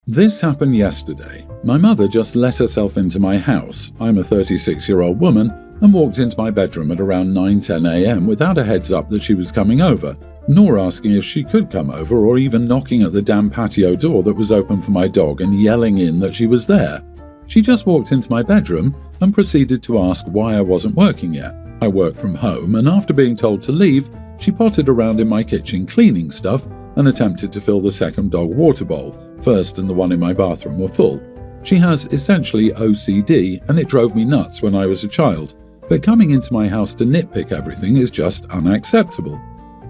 This happened yesterday. My mother just let herself into my house. I'm a 36-year-old woman and walked into my bedroom at around 9-10 a.m. without a heads up that she was coming over, nor asking if she could come over or even knocking at the damn patio door that was open for my dog and yelling in that she was there. She just walked into my bedroom and proceeded to ask why I wasn't working yet. I work from home, and after being told to leave, she potted around in my kitchen cleaning stuff and attempted to fill the second dog water bowl. First and the one in my bathroom were full. She has essentially OCD, and it drove me nuts when I was a child, but coming into my house to nitpick everything is just unacceptable.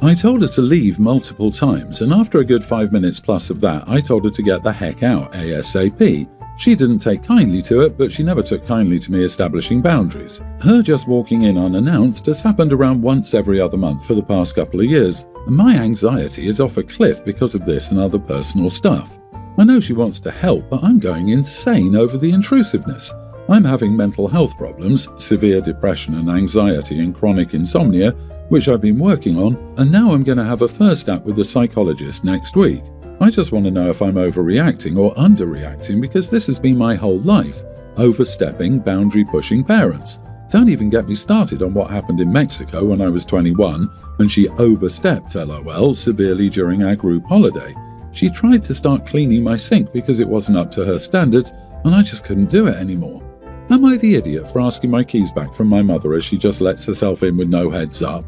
I told her to leave multiple times, and after a good 5 minutes plus of that, I told her to get the heck out ASAP. She didn't take kindly to it, but she never took kindly to me establishing boundaries. Her just walking in unannounced has happened around once every other month for the past couple of years, and my anxiety is off a cliff because of this and other personal stuff. I know she wants to help, but I'm going insane over the intrusiveness. I'm having mental health problems, severe depression and anxiety and chronic insomnia, which I've been working on, and now I'm going to have a first app with a psychologist next week. I just want to know if I'm overreacting or underreacting, because this has been my whole life. Overstepping, boundary-pushing parents. Don't even get me started on what happened in Mexico when I was 21, and she overstepped, LOL, severely during our group holiday. She tried to start cleaning my sink because it wasn't up to her standards, and I just couldn't do it anymore. Am I the idiot for asking my keys back from my mother as she just lets herself in with no heads up?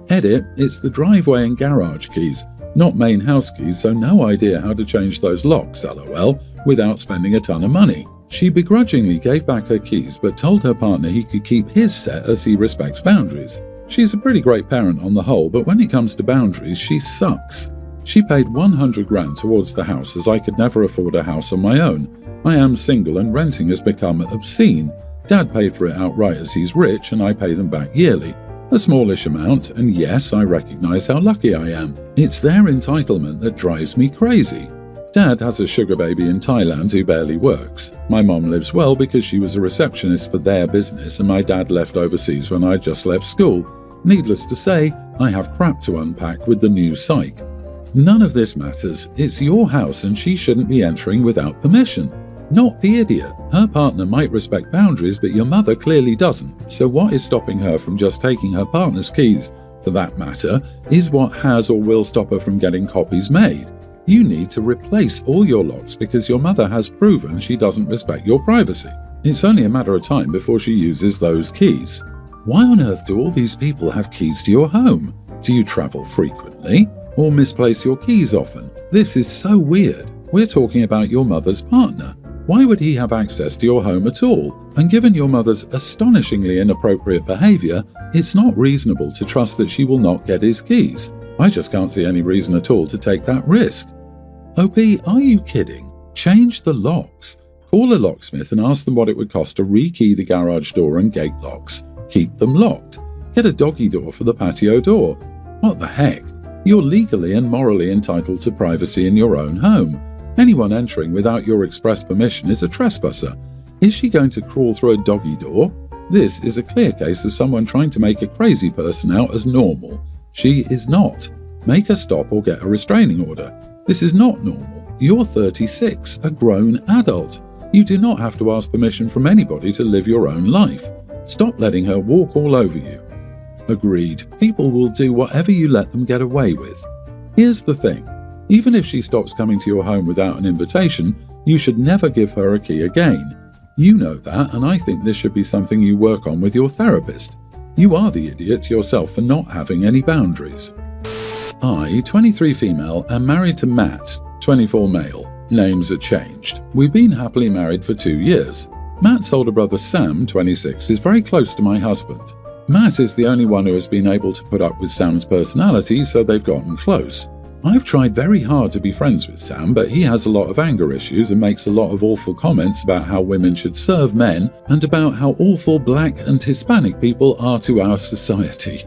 Edit, it's the driveway and garage keys, not main house keys, so no idea how to change those locks, LOL, without spending a ton of money. She begrudgingly gave back her keys but told her partner he could keep his set as he respects boundaries. She's a pretty great parent on the whole, but when it comes to boundaries, she sucks. She paid 100 grand towards the house as I could never afford a house on my own. I am single and renting has become obscene. Dad paid for it outright as he's rich and I pay them back yearly. A smallish amount, and yes, I recognise how lucky I am. It's their entitlement that drives me crazy. Dad has a sugar baby in Thailand who barely works. My mom lives well because she was a receptionist for their business, and my dad left overseas when I just left school. Needless to say, I have crap to unpack with the new psych. None of this matters. It's your house and she shouldn't be entering without permission. Not the idiot. Her partner might respect boundaries, but your mother clearly doesn't. So what is stopping her from just taking her partner's keys, for that matter, is what has or will stop her from getting copies made. You need to replace all your locks because your mother has proven she doesn't respect your privacy. It's only a matter of time before she uses those keys. Why on earth do all these people have keys to your home? Do you travel frequently? Or misplace your keys often? This is so weird. We're talking about your mother's partner. Why would he have access to your home at all? And given your mother's astonishingly inappropriate behaviour, it's not reasonable to trust that she will not get his keys. I just can't see any reason at all to take that risk. OP, are you kidding? Change the locks. Call a locksmith and ask them what it would cost to rekey the garage door and gate locks. Keep them locked. Get a doggy door for the patio door. What the heck? You're legally and morally entitled to privacy in your own home. Anyone entering without your express permission is a trespasser. Is she going to crawl through a doggy door? This is a clear case of someone trying to make a crazy person out as normal. She is not. Make her stop or get a restraining order. This is not normal. You're 36, a grown adult. You do not have to ask permission from anybody to live your own life. Stop letting her walk all over you. Agreed. People will do whatever you let them get away with. Here's the thing. Even if she stops coming to your home without an invitation, you should never give her a key again. You know that, and I think this should be something you work on with your therapist. You are the idiot yourself for not having any boundaries. I, 23 female, am married to Matt, 24 male. Names are changed. We've been happily married for 2 years. Matt's older brother Sam, 26, is very close to my husband. Matt is the only one who has been able to put up with Sam's personality, so they've gotten close. I've tried very hard to be friends with Sam, but he has a lot of anger issues and makes a lot of awful comments about how women should serve men and about how awful black and Hispanic people are to our society.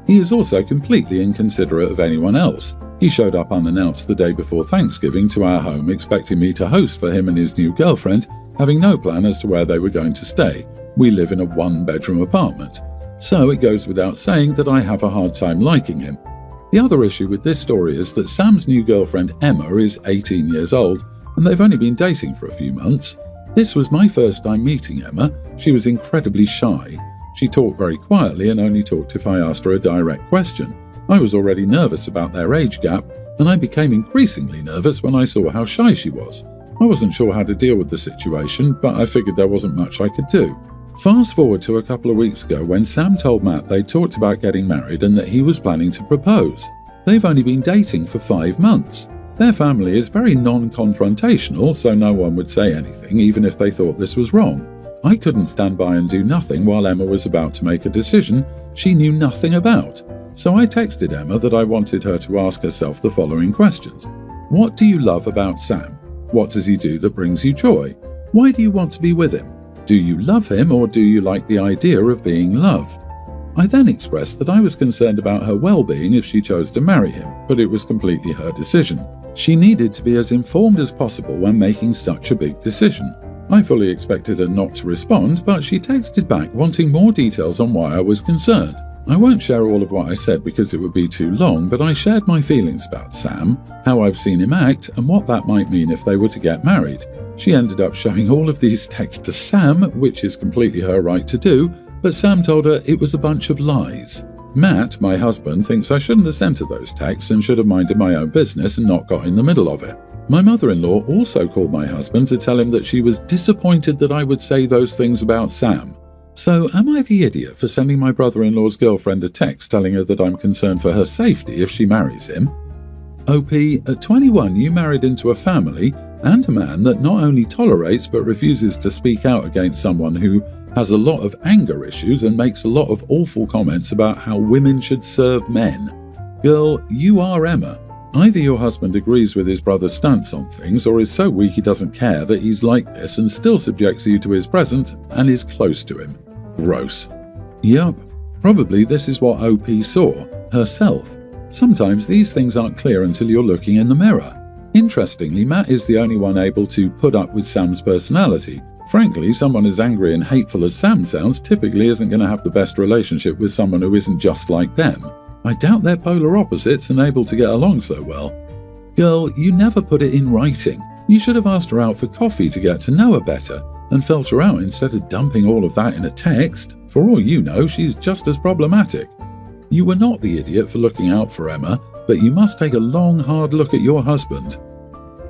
He is also completely inconsiderate of anyone else. He showed up unannounced the day before Thanksgiving to our home expecting me to host for him and his new girlfriend, having no plan as to where they were going to stay. We live in a one-bedroom apartment. So it goes without saying that I have a hard time liking him. The other issue with this story is that Sam's new girlfriend Emma is 18 years old and they've only been dating for a few months. This was my first time meeting Emma. She was incredibly shy. She talked very quietly and only talked if I asked her a direct question. I was already nervous about their age gap, and I became increasingly nervous when I saw how shy she was. I wasn't sure how to deal with the situation, but I figured there wasn't much I could do. Fast forward to a couple of weeks ago when Sam told Matt they talked about getting married and that he was planning to propose. They've only been dating for 5 months. Their family is very non-confrontational, so no one would say anything even if they thought this was wrong. I couldn't stand by and do nothing while Emma was about to make a decision she knew nothing about. So I texted Emma that I wanted her to ask herself the following questions. What do you love about Sam? What does he do that brings you joy? Why do you want to be with him? Do you love him or do you like the idea of being loved? I then expressed that I was concerned about her well-being if she chose to marry him, but it was completely her decision. She needed to be as informed as possible when making such a big decision. I fully expected her not to respond, but she texted back wanting more details on why I was concerned. I won't share all of what I said because it would be too long, but I shared my feelings about Sam, how I've seen him act, and what that might mean if they were to get married. She ended up showing all of these texts to Sam, which is completely her right to do, but Sam told her it was a bunch of lies. Matt, my husband, thinks I shouldn't have sent her those texts and should have minded my own business and not got in the middle of it. My mother-in-law also called my husband to tell him that she was disappointed that I would say those things about Sam. So am I the idiot for sending my brother-in-law's girlfriend a text telling her that I'm concerned for her safety if she marries him? OP, at 21 you married into a family and a man that not only tolerates but refuses to speak out against someone who has a lot of anger issues and makes a lot of awful comments about how women should serve men. Girl, you are Emma. Either your husband agrees with his brother's stance on things or is so weak he doesn't care that he's like this and still subjects you to his presence and is close to him. Gross. Yup, probably this is what OP saw, herself. Sometimes these things aren't clear until you're looking in the mirror. Interestingly, Matt is the only one able to put up with Sam's personality. Frankly, someone as angry and hateful as Sam sounds typically isn't going to have the best relationship with someone who isn't just like them. I doubt they're polar opposites and able to get along so well. Girl, you never put it in writing. You should have asked her out for coffee to get to know her better and felt her out instead of dumping all of that in a text. For all you know, she's just as problematic. You were not the idiot for looking out for Emma, but you must take a long, hard look at your husband.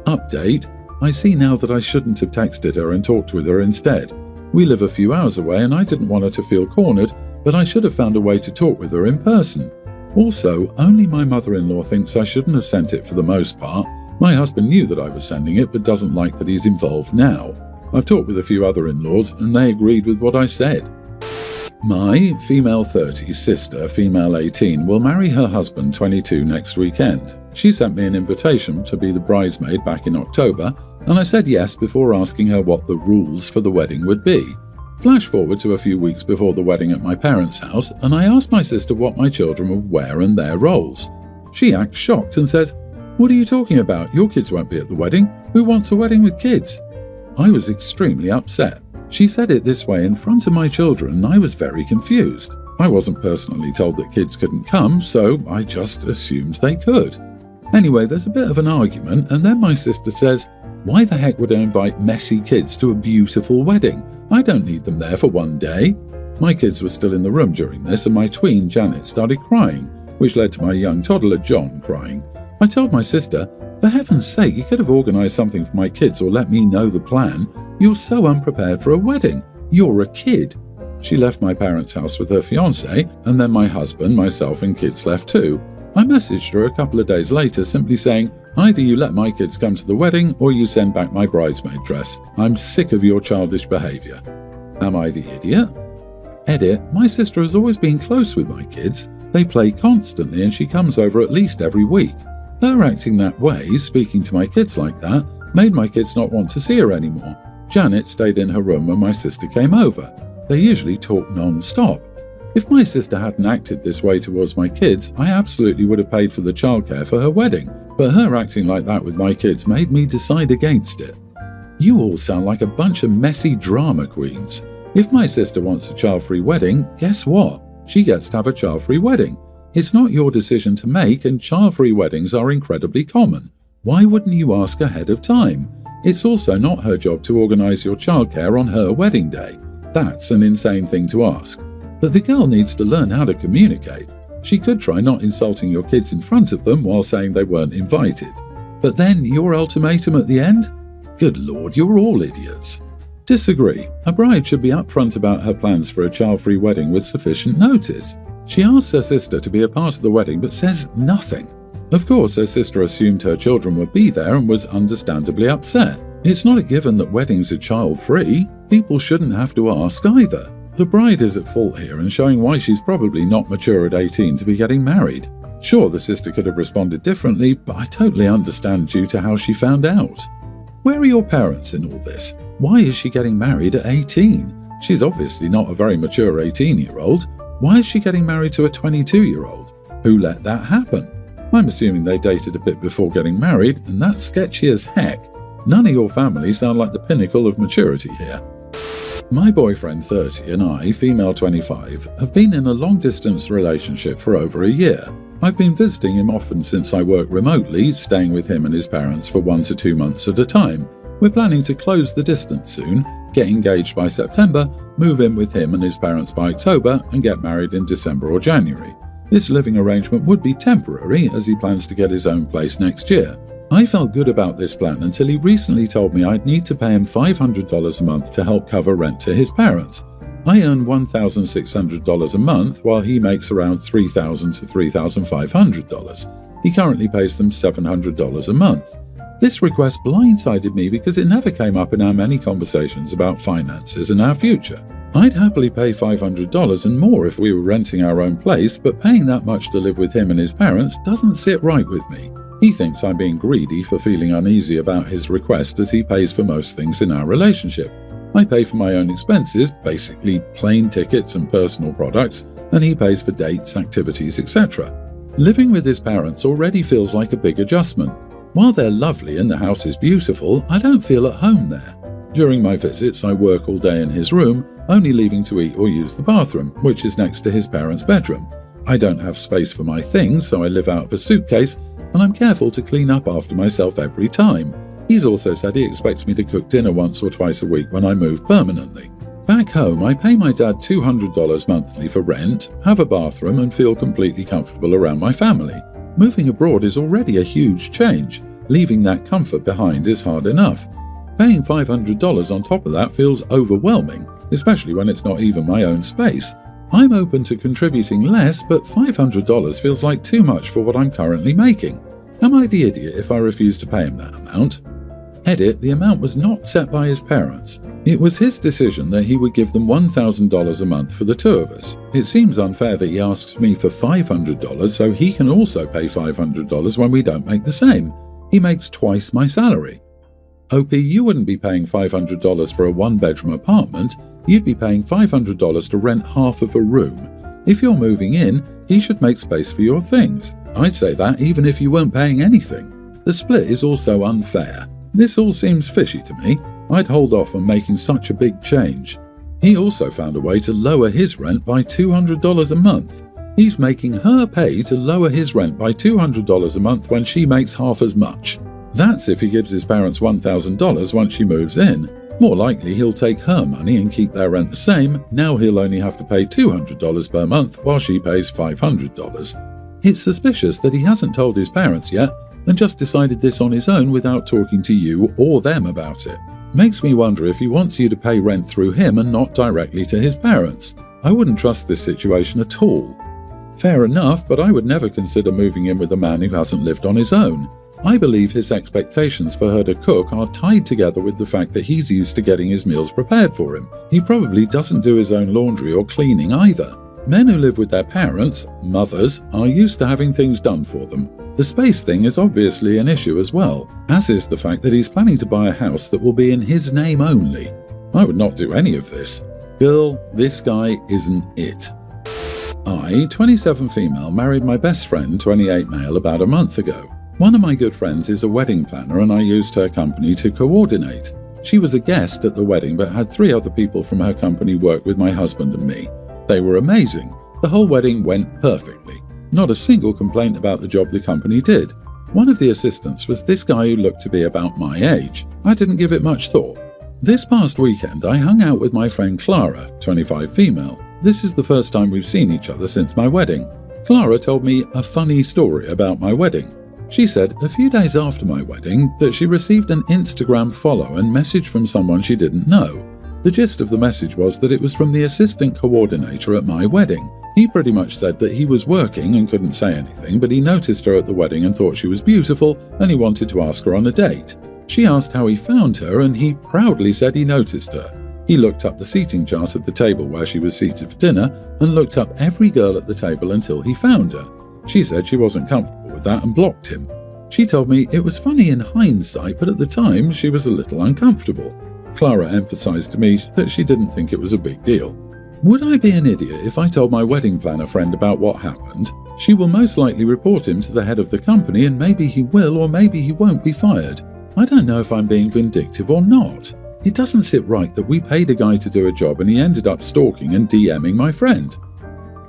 Update: I see now that I shouldn't have texted her and talked with her instead. We live a few hours away and I didn't want her to feel cornered, but I should have found a way to talk with her in person. Also, only my mother-in-law thinks I shouldn't have sent it for the most part. My husband knew that I was sending it but doesn't like that he's involved now. I've talked with a few other in-laws and they agreed with what I said. My female 30 sister, female 18, will marry her husband 22 next weekend. She sent me an invitation to be the bridesmaid back in October, and I said yes before asking her what the rules for the wedding would be. Flash forward to a few weeks before the wedding at my parents' house, and I asked my sister what my children would wear and their roles. She acts shocked and says, "What are you talking about? Your kids won't be at the wedding. Who wants a wedding with kids?" I was extremely upset. She said it this way in front of my children and I was very confused. I wasn't personally told that kids couldn't come, so I just assumed they could. Anyway, there's a bit of an argument and then my sister says, "Why the heck would I invite messy kids to a beautiful wedding? I don't need them there for one day." My kids were still in the room during this and my tween Janet started crying, which led to my young toddler John crying. I told my sister, "For heaven's sake, you could have organised something for my kids or let me know the plan. You're so unprepared for a wedding. You're a kid." She left my parents' house with her fiancé, and then my husband, myself and kids left too. I messaged her a couple of days later simply saying, "Either you let my kids come to the wedding or you send back my bridesmaid dress. I'm sick of your childish behaviour." Am I the idiot? Edit: my sister has always been close with my kids. They play constantly and she comes over at least every week. Her acting that way, speaking to my kids like that, made my kids not want to see her anymore. Janet stayed in her room when my sister came over. They usually talk non-stop. If my sister hadn't acted this way towards my kids, I absolutely would have paid for the childcare for her wedding. But her acting like that with my kids made me decide against it. You all sound like a bunch of messy drama queens. If my sister wants a child-free wedding, guess what? She gets to have a child-free wedding. It's not your decision to make, and child-free weddings are incredibly common. Why wouldn't you ask ahead of time? It's also not her job to organise your childcare on her wedding day. That's an insane thing to ask. But the girl needs to learn how to communicate. She could try not insulting your kids in front of them while saying they weren't invited. But then your ultimatum at the end? Good Lord, you're all idiots. Disagree. A bride should be upfront about her plans for a child-free wedding with sufficient notice. She asks her sister to be a part of the wedding but says nothing. Of course, her sister assumed her children would be there and was understandably upset. It's not a given that weddings are child-free. People shouldn't have to ask either. The bride is at fault here and showing why she's probably not mature at 18 to be getting married. Sure, the sister could have responded differently, but I totally understand due to how she found out. Where are your parents in all this? Why is she getting married at 18? She's obviously not a very mature 18-year-old. Why is she getting married to a 22-year-old? Who let that happen? I'm assuming they dated a bit before getting married, and that's sketchy as heck. None of your family sound like the pinnacle of maturity here. My boyfriend 30 and I, female 25, have been in a long-distance relationship for over a year. I've been visiting him often since I work remotely, staying with him and his parents for 1 to 2 months at a time. We're planning to close the distance soon, get engaged by September, move in with him and his parents by October, and get married in December or January. This living arrangement would be temporary as he plans to get his own place next year. I felt good about this plan until he recently told me I'd need to pay him $500 a month to help cover rent to his parents. I earn $1,600 a month while he makes around $3,000 to $3,500. He currently pays them $700 a month. This request blindsided me because it never came up in our many conversations about finances and our future. I'd happily pay $500 and more if we were renting our own place, but paying that much to live with him and his parents doesn't sit right with me. He thinks I'm being greedy for feeling uneasy about his request as he pays for most things in our relationship. I pay for my own expenses, basically plane tickets and personal products, and he pays for dates, activities, etc. Living with his parents already feels like a big adjustment. While they're lovely and the house is beautiful, I don't feel at home there. During my visits, I work all day in his room, only leaving to eat or use the bathroom, which is next to his parents' bedroom. I don't have space for my things, so I live out of a suitcase, and I'm careful to clean up after myself every time. He's also said he expects me to cook dinner once or twice a week when I move permanently. Back home, I pay my dad $200 monthly for rent, have a bathroom, and feel completely comfortable around my family. Moving abroad is already a huge change. Leaving that comfort behind is hard enough. Paying $500 on top of that feels overwhelming, especially when it's not even my own space. I'm open to contributing less, but $500 feels like too much for what I'm currently making. Am I the idiot if I refuse to pay him that amount? Edit, the amount was not set by his parents. It was his decision that he would give them $1,000 a month for the two of us. It seems unfair that he asks me for $500 so he can also pay $500 when we don't make the same. He makes twice my salary. OP, you wouldn't be paying $500 for a one-bedroom apartment. You'd be paying $500 to rent half of a room. If you're moving in, he should make space for your things. I'd say that even if you weren't paying anything. The split is also unfair. This all seems fishy to me. I'd hold off on making such a big change. He also found a way to lower his rent by $200 a month. He's making her pay to lower his rent by $200 a month when she makes half as much. That's if he gives his parents $1,000 once she moves in. More likely he'll take her money and keep their rent the same. Now he'll only have to pay $200 per month while she pays $500. It's suspicious that he hasn't told his parents yet and just decided this on his own without talking to you or them about it. Makes me wonder if he wants you to pay rent through him and not directly to his parents. I wouldn't trust this situation at all. Fair enough, but I would never consider moving in with a man who hasn't lived on his own. I believe his expectations for her to cook are tied together with the fact that he's used to getting his meals prepared for him. He probably doesn't do his own laundry or cleaning either. Men who live with their parents, mothers, are used to having things done for them. The space thing is obviously an issue as well, as is the fact that he's planning to buy a house that will be in his name only. I would not do any of this. Girl, this guy isn't it. I, 27 female, married my best friend, 28 male, about a month ago. One of my good friends is a wedding planner and I used her company to coordinate. She was a guest at the wedding but had 3 other people from her company work with my husband and me. They were amazing. The whole wedding went perfectly. Not a single complaint about the job the company did. One of the assistants was this guy who looked to be about my age. I didn't give it much thought. This past weekend, I hung out with my friend Clara, 25 female. This is the first time we've seen each other since my wedding. Clara told me a funny story about my wedding. She said a few days after my wedding that she received an Instagram follow and message from someone she didn't know. The gist of the message was that it was from the assistant coordinator at my wedding. He pretty much said that he was working and couldn't say anything, but he noticed her at the wedding and thought she was beautiful and he wanted to ask her on a date. She asked how he found her and he proudly said he noticed her. He looked up the seating chart of the table where she was seated for dinner and looked up every girl at the table until he found her. She said she wasn't comfortable with that and blocked him. She told me it was funny in hindsight, but at the time she was a little uncomfortable. Clara emphasized to me that she didn't think it was a big deal. Would I be an idiot if I told my wedding planner friend about what happened? She will most likely report him to the head of the company and maybe he will or maybe he won't be fired. I don't know if I'm being vindictive or not. It doesn't sit right that we paid a guy to do a job and he ended up stalking and DMing my friend.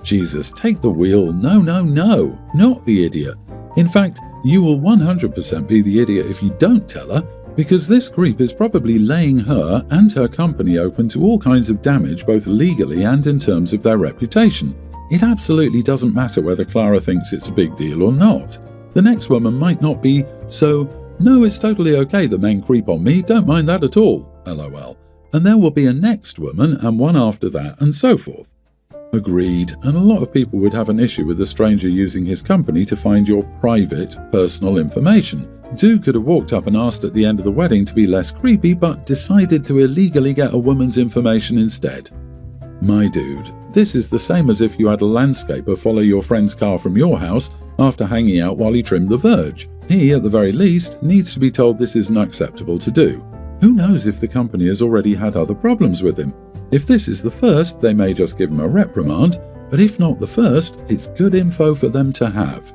Jesus, take the wheel. No, not the idiot. In fact, you will 100% be the idiot if you don't tell her, because this creep is probably laying her and her company open to all kinds of damage both legally and in terms of their reputation. It absolutely doesn't matter whether Clara thinks it's a big deal or not. The next woman might not be, so, no, it's totally okay that men creep on me, don't mind that at all, lol. And there will be a next woman and one after that and so forth. Agreed, and a lot of people would have an issue with a stranger using his company to find your private, personal information. Dude could have walked up and asked at the end of the wedding to be less creepy, but decided to illegally get a woman's information instead. My dude, this is the same as if you had a landscaper follow your friend's car from your house after hanging out while he trimmed the verge. He, at the very least, needs to be told this isn't acceptable to do. Who knows if the company has already had other problems with him? If this is the first, they may just give him a reprimand, but if not the first, it's good info for them to have.